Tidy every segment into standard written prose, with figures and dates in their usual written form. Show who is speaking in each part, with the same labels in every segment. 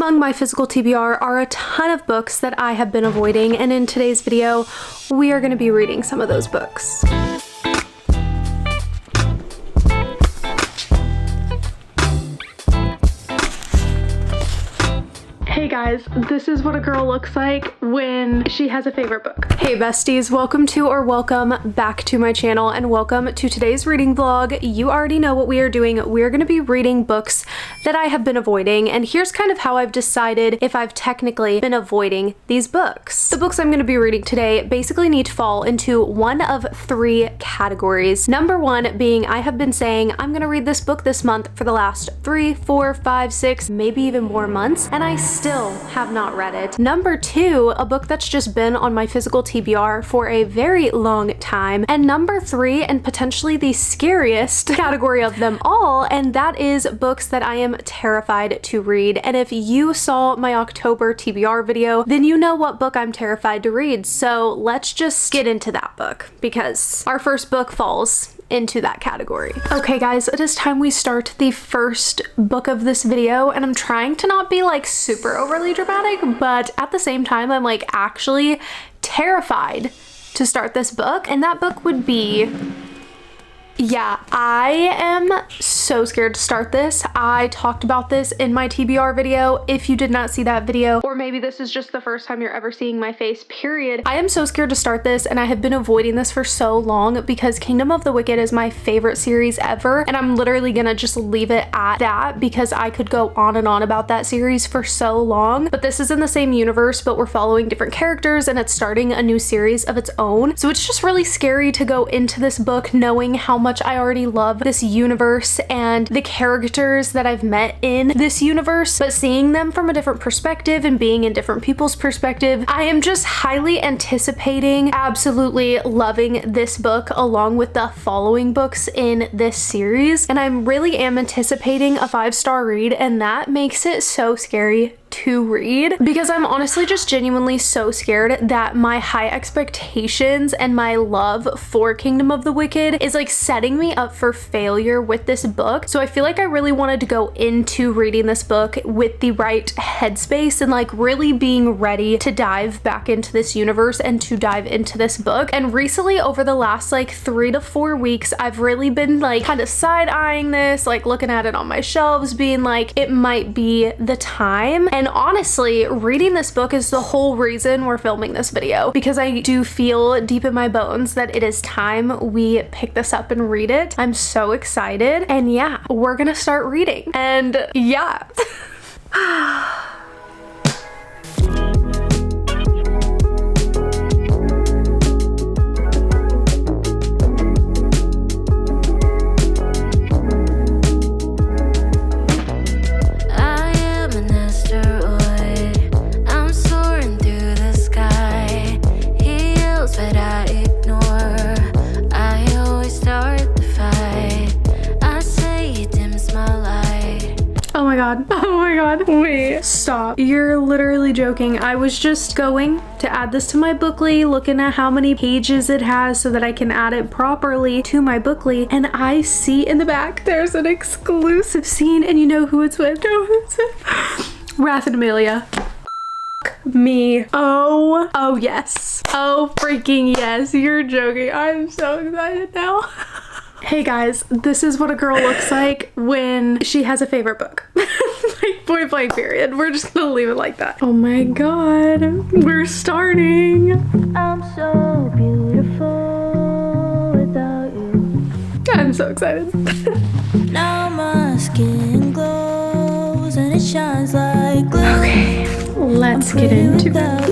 Speaker 1: Among my physical TBR are a ton of books that I have been avoiding, and in today's video, we are going to be reading some of those books. Hey guys, this is what a girl looks like when she has a favorite book. Hey besties, welcome back to my channel and welcome to today's reading vlog. You already know what we are doing. We're going to be reading books that I have been avoiding, and here's kind of how I've decided if I've technically been avoiding these books. The books I'm going to be reading today basically need to fall into one of three categories. Number one being I have been saying I'm going to read this book this month for the last 3, 4, 5, 6, maybe even more months, and I still have not read it. Number two, a book that's just been on my physical TBR for a very long time. And number three, and potentially the scariest category of them all, and that is books that I am terrified to read. And if you saw my October TBR video, then you know what book I'm terrified to read. So let's just get into that book because our first book falls into that category. Okay guys, it is time we start the first book of this video, and I'm trying to not be like super overly dramatic, but at the same time I'm like actually terrified to start this book, and that book would be, yeah, I am so scared to start this. I talked about this in my TBR video. If you did not see that video, or maybe this is just the first time you're ever seeing my face, period. I am so scared to start this, and I have been avoiding this for so long because Kingdom of the Wicked is my favorite series ever, and I'm literally gonna just leave it at that because I could go on and on about that series for so long. But this is in the same universe, but we're following different characters, and it's starting a new series of its own. So it's just really scary to go into this book knowing how much I already love this universe and the characters that I've met in this universe, but seeing them from a different perspective and being in different people's perspective, I am just highly anticipating absolutely loving this book along with the following books in this series, and I'm really am anticipating a 5-star read, and that makes it so scary to read because I'm honestly just genuinely so scared that my high expectations and my love for Kingdom of the Wicked is like setting me up for failure with this book. So I feel like I really wanted to go into reading this book with the right headspace and like really being ready to dive back into this universe and to dive into this book. And recently over the last like 3 to 4 weeks, I've really been like kind of side-eyeing this, like looking at it on my shelves, being like it might be the time. And honestly, reading this book is the whole reason we're filming this video, because I do feel deep in my bones that it is time we pick this up and read it. I'm so excited, and yeah, we're gonna start reading, and yeah. Oh my god, wait, stop. You're literally joking. I was just going to add this to my bookly, looking at how many pages it has so that I can add it properly to my bookly, and I see in the back there's an exclusive scene, and you know who it's with? Wrath and Amelia. Me. Oh yes. Oh freaking yes. You're joking. I'm so excited now. Hey guys, this is what a girl looks like when she has a favorite book. Like point blank period. We're just gonna leave it like that. Oh my god, we're starting. I'm so beautiful without you. I'm so excited. Now my skin glows and it shines like glue. Okay, let's get into it.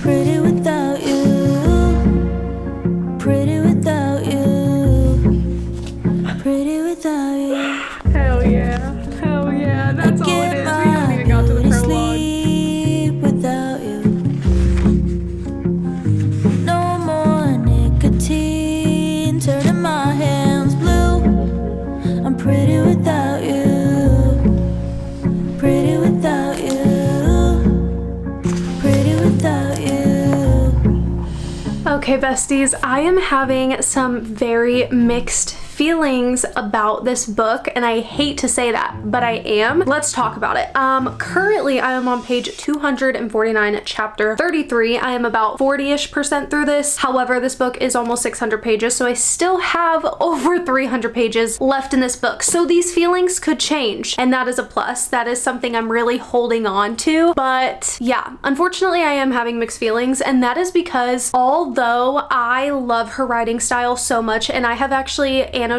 Speaker 1: Pretty without you. Pretty without you. Pretty without you. Hell yeah. Hell yeah. That's all it is. We haven't even got to the prologue. Without you. No more nicotine turning my hands blue. I'm pretty without you. Pretty without you. Pretty without you. Okay, besties, I am having some very mixed feelings about this book, and I hate to say that, but I am. Let's talk about it. Currently I am on page 249, chapter 33. I am about 40-ish% through this. However, this book is almost 600 pages, so I still have over 300 pages left in this book. So these feelings could change, and that is a plus. That is something I'm really holding on to. But yeah, unfortunately I am having mixed feelings, and that is because although I love her writing style so much, and I have actually annotated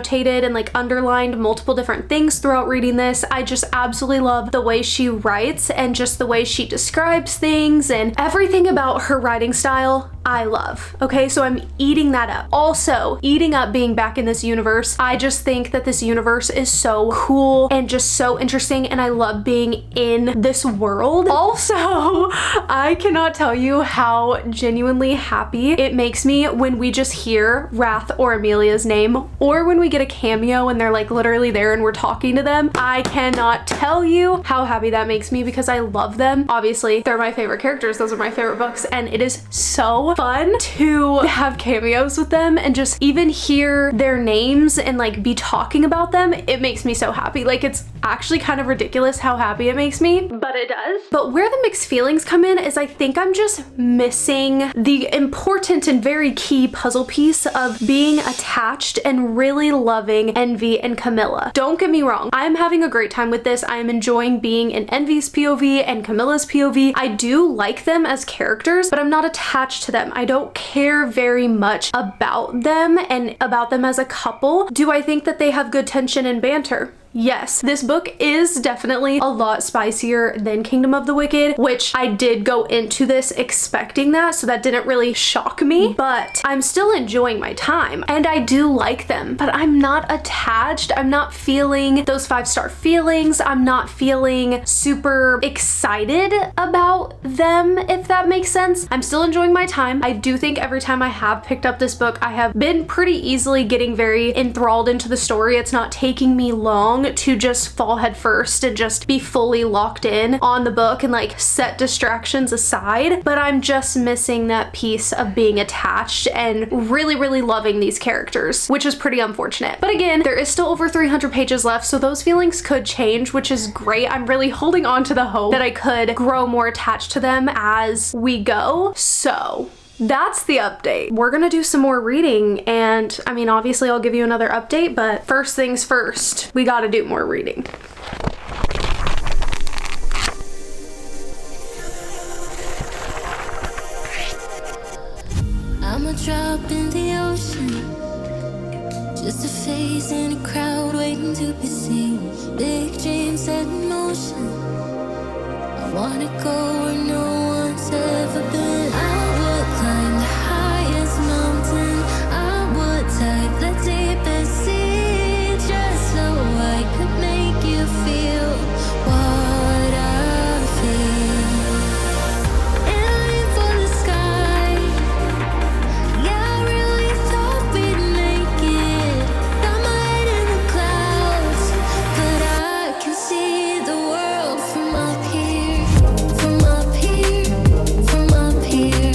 Speaker 1: and like underlined multiple different things throughout reading this, I just absolutely love the way she writes and just the way she describes things, and everything about her writing style I love. Okay, so I'm eating that up. Also, eating up being back in this universe. I just think that this universe is so cool and just so interesting, and I love being in this world. Also, I cannot tell you how genuinely happy it makes me when we just hear Wrath or Amelia's name, or when we get a cameo and they're like literally there and we're talking to them. I cannot tell you how happy that makes me because I love them. Obviously, they're my favorite characters. Those are my favorite books, and it is so fun to have cameos with them and just even hear their names and like be talking about them. It makes me so happy. Like, it's actually kind of ridiculous how happy it makes me, but it does. But where the mixed feelings come in is I think I'm just missing the important and very key puzzle piece of being attached and really loving Envy and Camilla. Don't get me wrong, I'm having a great time with this. I am enjoying being in Envy's POV and Camilla's POV. I do like them as characters, but I'm not attached to them. I don't care very much about them and about them as a couple. Do I think that they have good tension and banter? Yes, this book is definitely a lot spicier than Kingdom of the Wicked, which I did go into this expecting that, so that didn't really shock me, but I'm still enjoying my time and I do like them, but I'm not attached. I'm not feeling those 5-star feelings. I'm not feeling super excited about them, if that makes sense. I'm still enjoying my time. I do think every time I have picked up this book, I have been pretty easily getting very enthralled into the story. It's not taking me long to just fall head first and just be fully locked in on the book and like set distractions aside, but I'm just missing that piece of being attached and really loving these characters, which is pretty unfortunate. But again, there is still over 300 pages left, so those feelings could change, which is great. I'm really holding on to the hope that I could grow more attached to them as we go. So that's the update. We're gonna do some more reading, and I mean, obviously I'll give you another update, but first things first, we gotta do more reading.
Speaker 2: I'm a drop in the ocean, just a face in a crowd waiting to be seen. Big dreams set in motion, I wanna go where no one's ever been. I would climb the highest mountain, I would dive the deepest sea, just so I could make you feel what I feel. Aiming for the sky, yeah, I really thought we'd make it. Got my head in the clouds, but I can see the world from up here, from up here, from up here,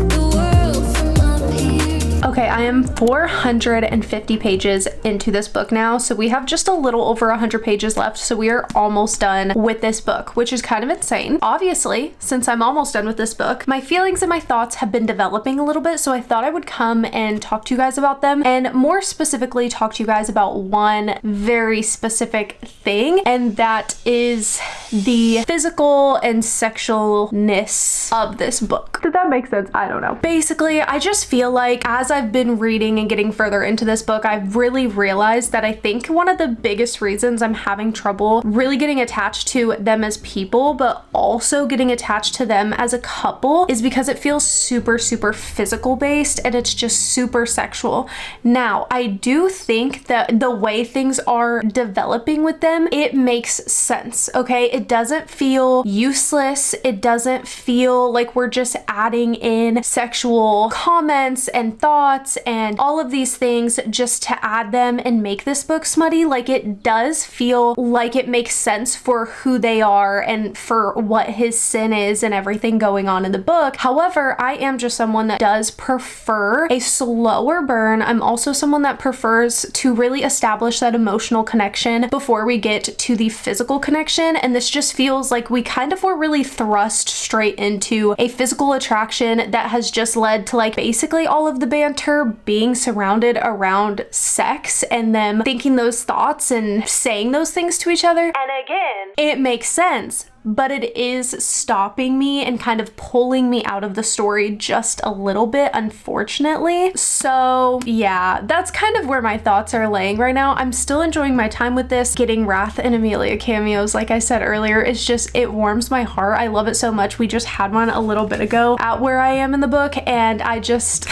Speaker 2: the world from up here.
Speaker 1: Okay, I am 450 pages into this book now, so we have just a little over 100 pages left, so we are almost done with this book, which is kind of insane. Obviously, since I'm almost done with this book, my feelings and my thoughts have been developing a little bit, so I thought I would come and talk to you guys about them, and more specifically talk to you guys about one very specific thing, and that is the physical and sexualness of this book. Did that make sense? I don't know. Basically, I just feel like as I've been reading and getting further into this book, I've really realized that I think one of the biggest reasons I'm having trouble really getting attached to them as people, but also getting attached to them as a couple, is because it feels super physical based and it's just super sexual. Now, I do think that the way things are developing with them, it makes sense, okay? It doesn't feel useless. It doesn't feel like we're just adding in sexual comments and thoughts and all of these things just to add them and make this book smutty. Like, it does feel like it makes sense for who they are and for what his sin is and everything going on in the book. However, I am just someone that does prefer a slower burn. I'm also someone that prefers to really establish that emotional connection before we get to the physical connection, and this just feels like we kind of were really thrust straight into a physical attraction that has just led to like basically all of the banter being surrounded around sex and them thinking those thoughts and saying those things to each other. And again, it makes sense, but it is stopping me and kind of pulling me out of the story just a little bit, unfortunately. So yeah, that's kind of where my thoughts are laying right now. I'm still enjoying my time with this. Getting Wrath and Amelia cameos, like I said earlier, it's just, it warms my heart. I love it so much. We just had one a little bit ago at where I am in the book, and I just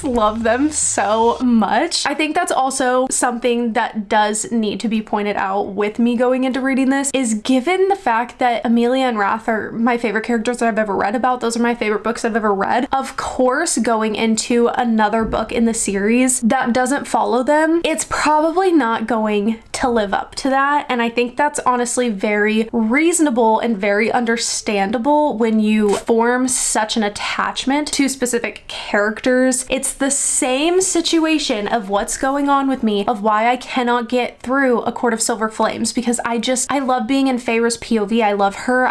Speaker 1: love them so much. I think that's also something that does need to be pointed out with me going into reading this, is given the fact that Amelia and Wrath are my favorite characters that I've ever read about. Those are my favorite books I've ever read. Of course, going into another book in the series that doesn't follow them, it's probably not going to live up to that. And I think that's honestly very reasonable and very understandable when you form such an attachment to specific characters. It's the same situation of what's going on with me, of why I cannot get through A Court of Silver Flames, because I love being in Feyre's POV. I love her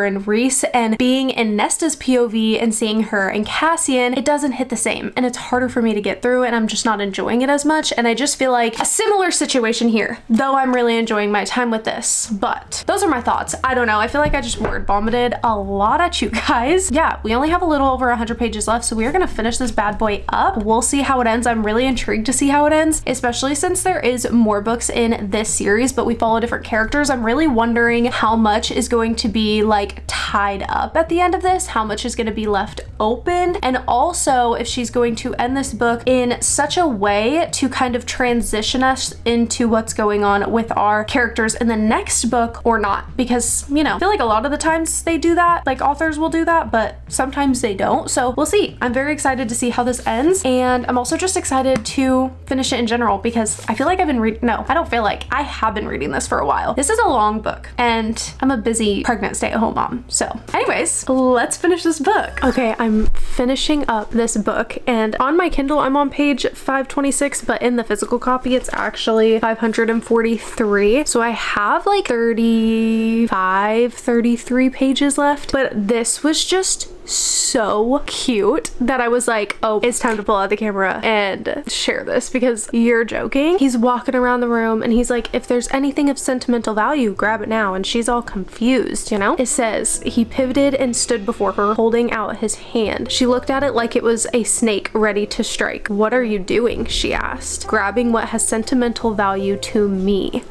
Speaker 1: and Rhys, and being in Nesta's POV and seeing her and Cassian, it doesn't hit the same, and it's harder for me to get through, and I'm just not enjoying it as much. And I just feel like a similar situation here, though I'm really enjoying my time with this. But those are my thoughts. I don't know, I feel like I just word vomited a lot at you guys. Yeah, we only have a little over 100 pages left, so we are gonna finish this bad boy up. We'll see how it ends. I'm really intrigued to see how it ends, especially since there is more books in this series, but we follow different characters. I'm really wondering how much is going to be like tied up at the end of this, how much is going to be left open, and also if she's going to end this book in such a way to kind of transition us into what's going on with our characters in the next book or not, because, you know, I feel like a lot of the times they do that, like authors will do that, but sometimes they don't. So we'll see. I'm very excited to see how this ends, and I'm also just excited to finish it in general, because I feel like I have been reading this for a while. This is a long book, and I'm a busy pregnant stay-at-home mom. So anyways, let's finish this book. Okay, I'm finishing up this book, and on my Kindle I'm on page 526, but in the physical copy it's actually 543. So I have like 33 pages left, but this was just so cute that I was like, oh, it's time to pull out the camera and share this, because you're joking. He's walking around the room and he's like, if there's anything of sentimental value, grab it now. And she's all confused, you know? It says, he pivoted and stood before her, holding out his hand. She looked at it like it was a snake ready to strike. What are you doing? She asked. Grabbing what has sentimental value to me.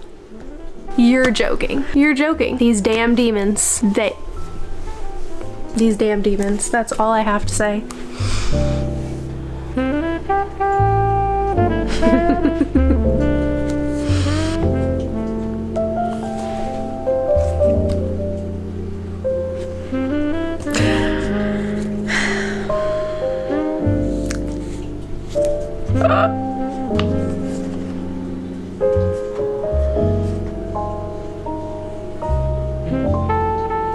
Speaker 1: You're joking. You're joking. These damn demons, these damn demons. That's all I have to say.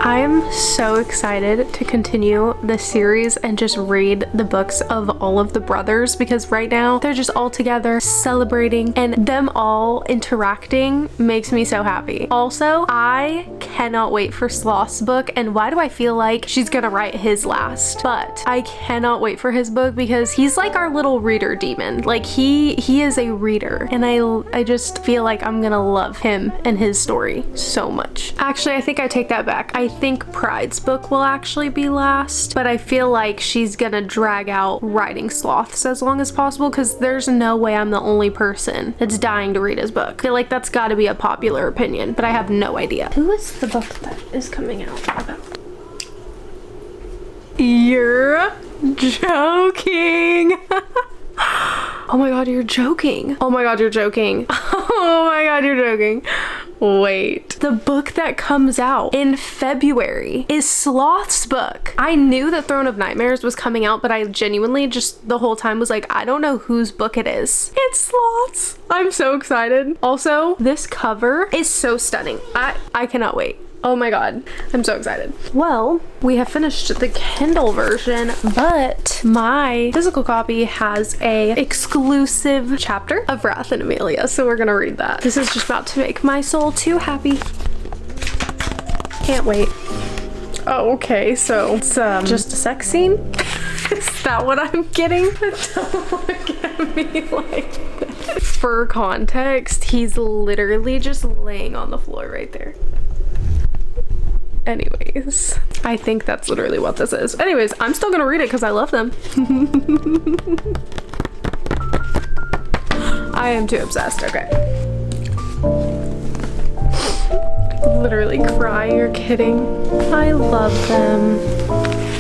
Speaker 1: I'm so excited to continue this series and just read the books of all of the brothers, because right now they're just all together celebrating, and them all interacting makes me so happy. Also, I cannot wait for Sloth's book, and why do I feel like she's gonna write his last? But I cannot wait for his book because he's like our little reader demon. Like he is a reader, and I just feel like I'm gonna love him and his story so much. Actually, I think I take that back. I think Pride's book will actually be last, but I feel like she's gonna drag out writing Sloths as long as possible, because there's no way I'm the only person that's dying to read his book. I feel like that's gotta be a popular opinion, but I have no idea. Who is the book that is coming out about? You're joking. Oh my god, you're joking. Oh my god, you're joking. Oh my god, you're joking. wait. The book that comes out in February is Sloth's book. I knew that Throne of Nightmares was coming out, but I genuinely just the whole time was like, I don't know whose book it is. It's Sloth's. I'm so excited. Also, this cover is so stunning. I cannot wait. Oh my god, I'm so excited. Well, we have finished the Kindle version, but my physical copy has a exclusive chapter of Wrath and Amelia, so we're gonna read that. This is just about to make my soul too happy. Can't wait. Oh, okay, so it's just a sex scene? Is that what I'm getting? Don't look at me like that. For context, he's literally just laying on the floor right there. Anyways, I think that's literally what this is. Anyways, I'm still gonna read it because I love them. I am too obsessed. Okay. Literally cry, you're kidding. I love them.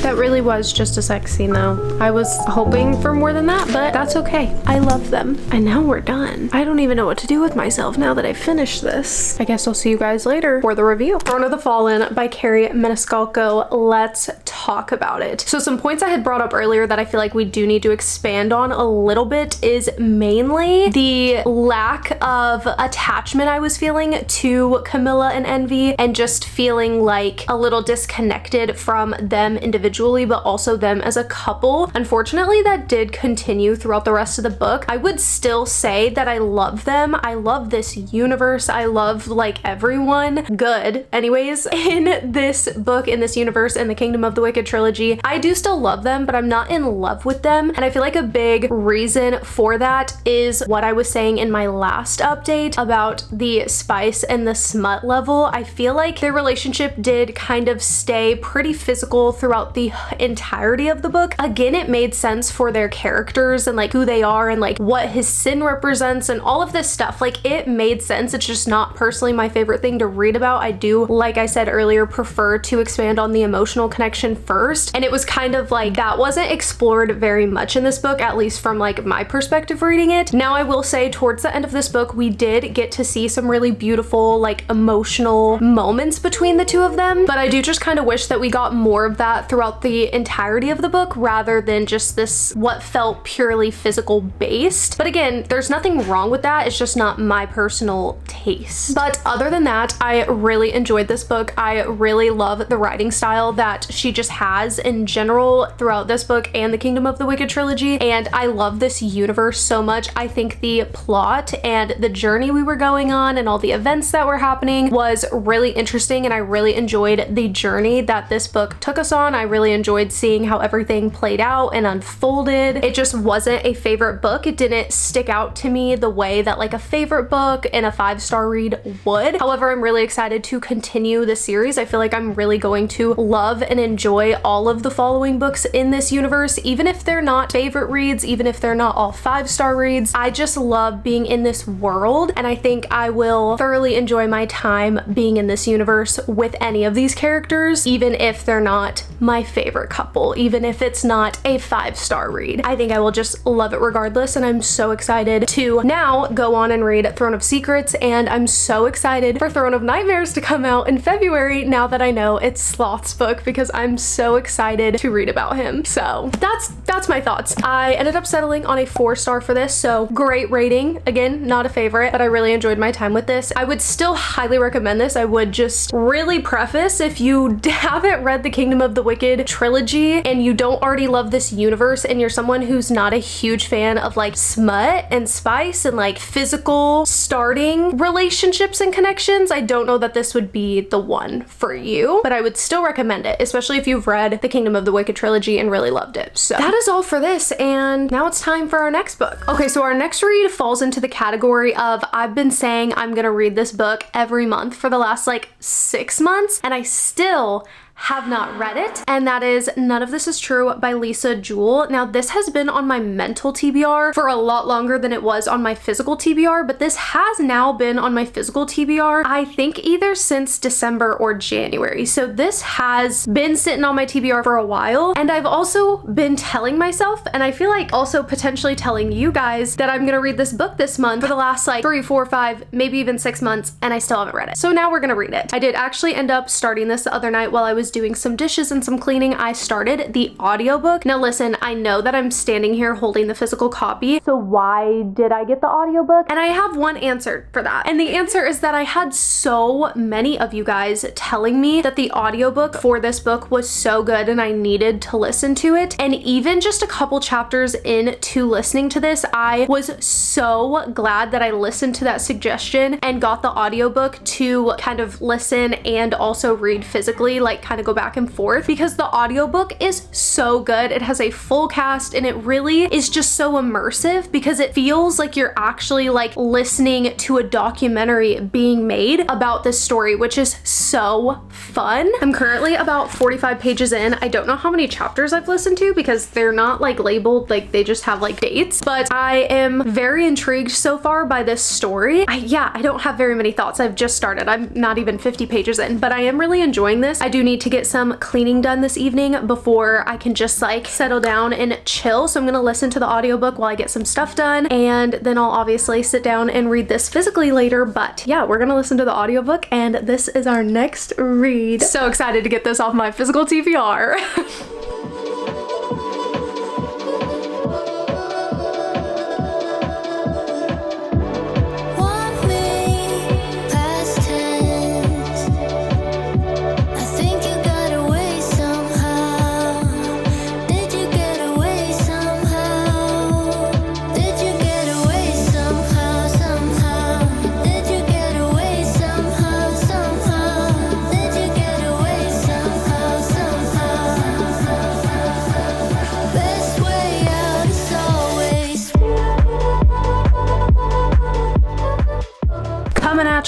Speaker 1: That really was just a sex scene though. I was hoping for more than that, but that's okay. I love them. And now we're done. I don't even know what to do with myself now that I finished this. I guess I'll see you guys later for the review. Throne of the Fallen by Kerri Maniscalco. Let's talk about it. So some points I had brought up earlier that I feel like we do need to expand on a little bit is mainly the lack of attachment I was feeling to Camilla and Envy, and just feeling like a little disconnected from them individually, but also them as a couple. Unfortunately, that did continue throughout the rest of the book. I would still say that I love them. I love this universe. I love like everyone good anyways in this book, in this universe, in the Kingdom of the Wicked trilogy. I do still love them, but I'm not in love with them. And I feel like a big reason for that is what I was saying in my last update about the spice and the smut level. I feel like their relationship did kind of stay pretty physical throughout the entirety of the book. Again, it made sense for their characters and like who they are and like what his sin represents and all of this stuff. Like it made sense. It's just not personally my favorite thing to read about. I do, like I said earlier, prefer to expand on the emotional connection first. And it was kind of like that wasn't explored very much in this book, at least from like my perspective reading it. Now I will say towards the end of this book, we did get to see some really beautiful like emotional moments between the two of them. But I do just kind of wish that we got more of that throughout the entirety of the book rather than just this what felt purely physical based. But again, there's nothing wrong with that. It's just not my personal taste. But other than that, I really enjoyed this book. I really love the writing style that she just has in general throughout this book and the Kingdom of the Wicked trilogy. And I love this universe so much. I think the plot and the journey we were going on and all the events that were happening was really interesting, and I really enjoyed the journey that this book took us on. I really enjoyed seeing how everything played out and unfolded. It just wasn't a favorite book. It didn't stick out to me the way that like a favorite book and a 5-star read would. However, I'm really excited to continue the series. I feel like I'm really going to love and enjoy all of the following books in this universe, even if they're not favorite reads, even if they're not all 5-star reads. I just love being in this world, and I think I will thoroughly enjoy my time being in this universe with any of these characters, even if they're not my favorite couple, even if it's not a 5-star read. I think I will just love it regardless, and I'm so excited to now go on and read Throne of Secrets, and I'm so excited for Throne of Nightmares to come out in February now that I know it's Sloth's book, because I'm so excited to read about him. So that's my thoughts. I ended up settling on a 4-star for this, so great rating. Again, not a favorite, but I really enjoyed my time with this. I would still highly recommend this. I would just really preface, if you haven't read the Kingdom of the Wicked trilogy and you don't already love this universe and you're someone who's not a huge fan of like smut and spice and like physical starting relationships and connections, I don't know that this would be the one for you, but I would still recommend it, especially if you've read the Kingdom of the Wicked trilogy and really loved it. So that is all for this, and now it's time for our next book. Okay, so our next read falls into the category of I've been saying I'm gonna read this book every month for the last like 6 months, and I still have not read it, and that is None of This Is True by Lisa Jewell. Now, this has been on my mental TBR for a lot longer than it was on my physical TBR, but this has now been on my physical TBR, I think either since December or January. So this has been sitting on my TBR for a while, and I've also been telling myself, and I feel like also potentially telling you guys, that I'm gonna read this book this month for the last like 3, 4, 5, maybe even 6 months, and I still haven't read it. So now we're gonna read it. I did actually end up starting this the other night while I was doing some dishes and some cleaning. I started the audiobook. Now listen, I know that I'm standing here holding the physical copy, so why did I get the audiobook? And I have one answer for that. And the answer is that I had so many of you guys telling me that the audiobook for this book was so good and I needed to listen to it. And even just a couple chapters into listening to this, I was so glad that I listened to that suggestion and got the audiobook to kind of listen and also read physically, like kind of go back and forth, because the audiobook is so good. It has a full cast and it really is just so immersive because it feels like you're actually like listening to a documentary being made about this story, which is so fun. I'm currently about 45 pages in. I don't know how many chapters I've listened to because they're not like labeled, like they just have like dates, but I am very intrigued so far by this story. I don't have very many thoughts. I've just started. I'm not even 50 pages in, but I am really enjoying this. I do need to get some cleaning done this evening before I can just like settle down and chill. So I'm gonna listen to the audiobook while I get some stuff done, and then I'll obviously sit down and read this physically later. But yeah, we're gonna listen to the audiobook, and this is our next read. So excited to get this off my physical TBR.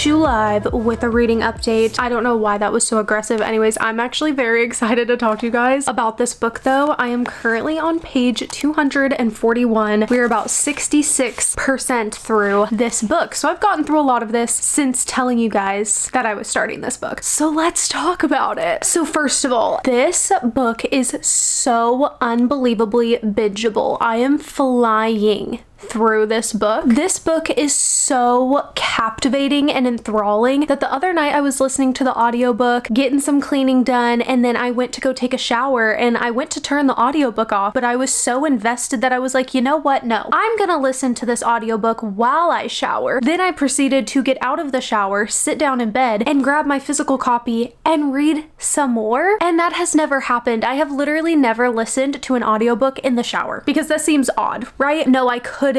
Speaker 1: You live with a reading update. I don't know why that was so aggressive. Anyways, I'm actually very excited to talk to you guys about this book though. I am currently on page 241. We're about 66% through this book. So I've gotten through a lot of this since telling you guys that I was starting this book. So let's talk about it. So first of all, this book is so unbelievably bingeable. I am flying through this book. This book is so captivating and enthralling that the other night I was listening to the audiobook, getting some cleaning done, and then I went to go take a shower and I went to turn the audiobook off, but I was so invested that I was like, you know what? No, I'm gonna listen to this audiobook while I shower. Then I proceeded to get out of the shower, sit down in bed, and grab my physical copy and read some more. And that has never happened. I have literally never listened to an audiobook in the shower because that seems odd, right? No, I couldn't.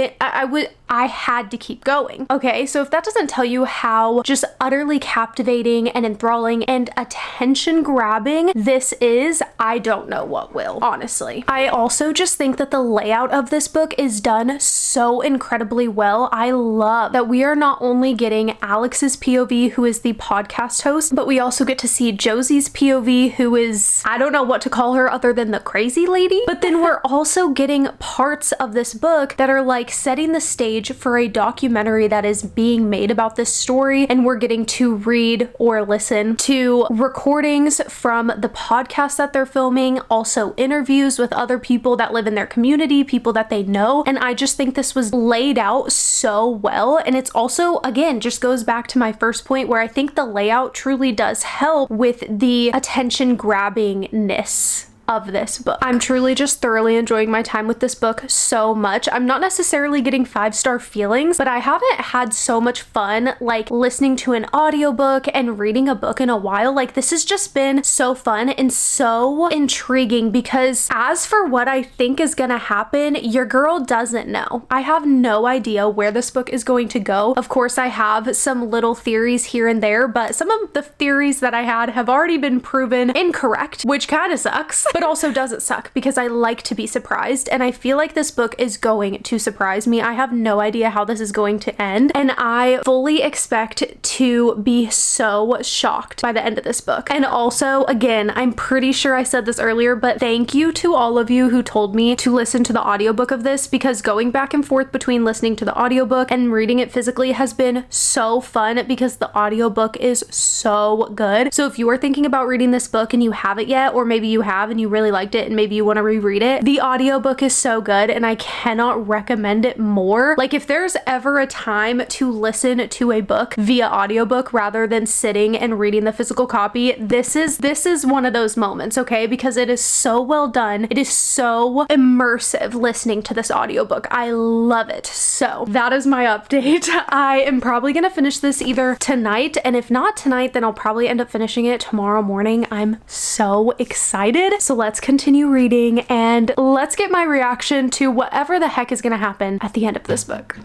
Speaker 1: I had to keep going. Okay, so if that doesn't tell you how just utterly captivating and enthralling and attention grabbing this is, I don't know what will, honestly. I also just think that the layout of this book is done so incredibly well. I love that we are not only getting Alex's POV, who is the podcast host, but we also get to see Josie's POV, who is, I don't know what to call her other than the crazy lady. But then we're also getting parts of this book that are like setting the stage for a documentary that is being made about this story, and we're getting to read or listen to recordings from the podcast that they're filming, also interviews with other people that live in their community, people that they know, and I just think this was laid out so well. And it's also, again, just goes back to my first point where I think the layout truly does help with the attention grabbingness of this book. I'm truly just thoroughly enjoying my time with this book so much. I'm not necessarily getting 5-star feelings, but I haven't had so much fun like listening to an audiobook and reading a book in a while. Like, this has just been so fun and so intriguing because as for what I think is gonna happen, your girl doesn't know. I have no idea where this book is going to go. Of course, I have some little theories here and there, but some of the theories that I had have already been proven incorrect, which kind of sucks. but also does it suck, because I like to be surprised, and I feel like this book is going to surprise me. I have no idea how this is going to end, and I fully expect to be so shocked by the end of this book. And also, again, I'm pretty sure I said this earlier, but thank you to all of you who told me to listen to the audiobook of this, because going back and forth between listening to the audiobook and reading it physically has been so fun, because the audiobook is so good. So if you are thinking about reading this book and you haven't yet, or maybe you have and you really liked it and maybe you want to reread it, the audiobook is so good and I cannot recommend it more. Like, if there's ever a time to listen to a book via audiobook rather than sitting and reading the physical copy, this is one of those moments, okay? Because it is so well done. It is so immersive listening to this audiobook. I love it. So that is my update. I am probably gonna finish this either tonight, and if not tonight, then I'll probably end up finishing it tomorrow morning. I'm so excited. So let's continue reading and let's get my reaction to whatever the heck is gonna happen at the end of this book.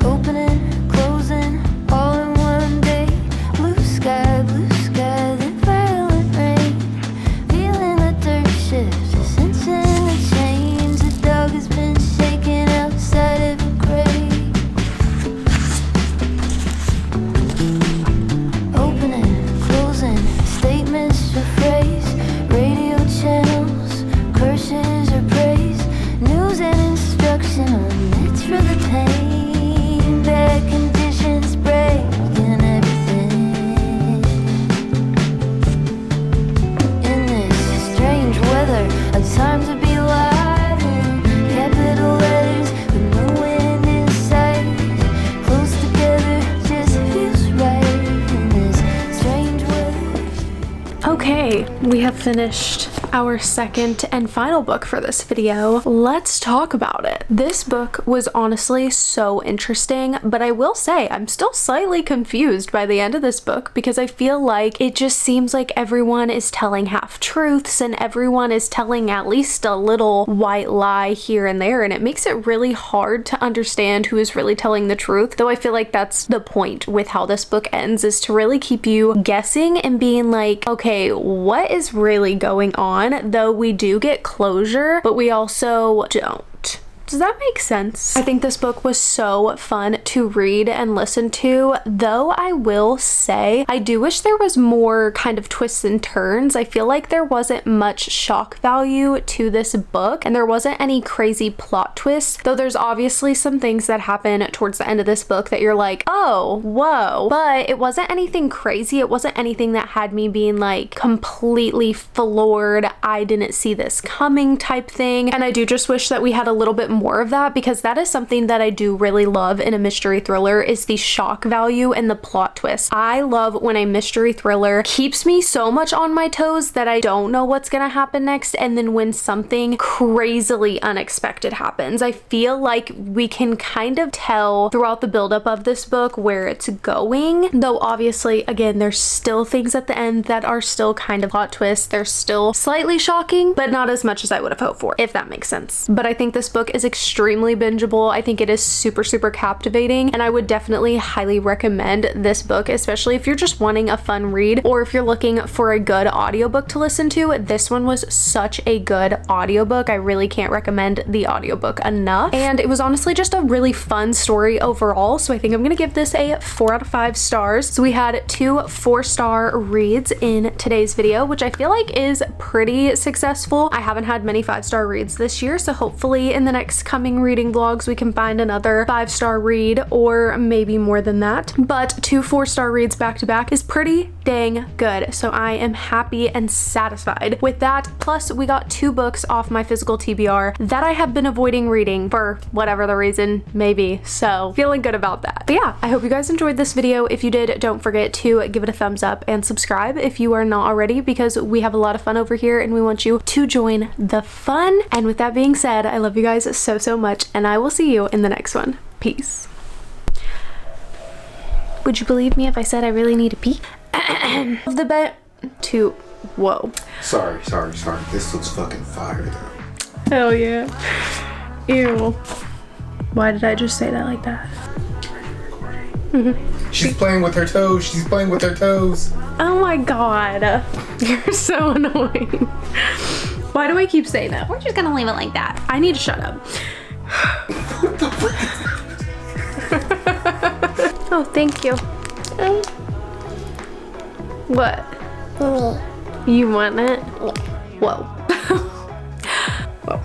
Speaker 2: Opening, closing, all in one day. Blue sky, then violet rain. Feeling the dirt shift, sensing the change. The dog has been shaken outside of a grave. Opening, closing, statements to phrase. Radio channels, curses or praise. News and instruction on nets for the pain. Bad conditions breaking everything. In this strange weather, a time to be alive. In capital letters with no wind in sight. Close together just feels right. In this strange weather.
Speaker 1: Okay, we have finished our second and final book for this video. Let's talk about it. This book was honestly so interesting, but I will say I'm still slightly confused by the end of this book, because I feel like it just seems like everyone is telling half truths and everyone is telling at least a little white lie here and there, and it makes it really hard to understand who is really telling the truth, though I feel like that's the point with how this book ends, is to really keep you guessing and being like, okay, what is really going on? Though we do get closure, but we also don't. Does that make sense? I think this book was so fun to read and listen to, though I will say I do wish there was more kind of twists and turns. I feel like there wasn't much shock value to this book, and there wasn't any crazy plot twists, though there's obviously some things that happen towards the end of this book that you're like, oh, whoa, but it wasn't anything crazy. It wasn't anything that had me being like completely floored, I didn't see this coming type thing. And I do just wish that we had a little bit more of that, because that is something that I do really love in a mystery thriller, is the shock value and the plot twist. I love when a mystery thriller keeps me so much on my toes that I don't know what's gonna happen next, and then when something crazily unexpected happens, I feel like we can kind of tell throughout the buildup of this book where it's going, though obviously, again, there's still things at the end that are still kind of plot twists. They're still slightly shocking, but not as much as I would have hoped for, if that makes sense. But I think this book is extremely bingeable. I think it is super captivating, and I would definitely highly recommend this book, especially if you're just wanting a fun read, or if you're looking for a good audiobook to listen to. This one was such a good audiobook. I really can't recommend the audiobook enough, and it was honestly just a really fun story overall, so I think I'm gonna give this a 4 out of 5 stars. So we had 2 4-star reads in today's video, which I feel like is pretty successful. I haven't had many 5-star reads this year, so hopefully in the next coming reading vlogs we can find another 5-star read, or maybe more than that. But 2 4-star reads back to back is pretty dang good, so I am happy and satisfied with that. Plus we got 2 books off my physical TBR that I have been avoiding reading for whatever the reason may be, so feeling good about that. But yeah, I hope you guys enjoyed this video. If you did, don't forget to give it a thumbs up and subscribe if you are not already, because we have a lot of fun over here and we want you to join the fun. And with that being said, I love you guys so much, and I will see you in the next one. Peace. Would you believe me if I said I really need a pee? Of the bet to whoa.
Speaker 3: Sorry. This looks fucking fire though.
Speaker 1: Hell yeah. Ew. Why did I just say that like that?
Speaker 3: Are you recording?
Speaker 1: Mm-hmm.
Speaker 3: She's playing with her toes. She's playing with her toes.
Speaker 1: Oh my god. You're so annoying. Why do I keep saying that? We're just gonna leave it like that. I need to shut up.
Speaker 3: What the fuck?
Speaker 1: Oh, thank you. What? You want it? Whoa. Whoa.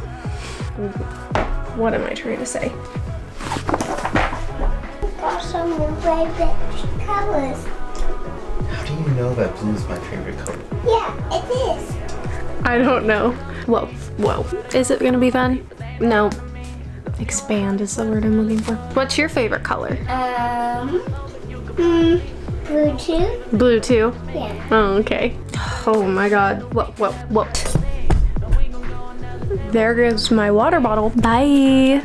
Speaker 1: What am I trying to say?
Speaker 4: Got some favorite colors.
Speaker 3: How do you know that blue is my favorite color?
Speaker 4: Yeah, it is.
Speaker 1: I don't know. Whoa, whoa. Is it gonna be fun? No. Expand is the word I'm looking for. What's your favorite color?
Speaker 4: Blue too?
Speaker 1: Blue too?
Speaker 4: Yeah.
Speaker 1: Oh, okay. Oh my god. Whoa, whoa, whoa. There goes my water bottle. Bye.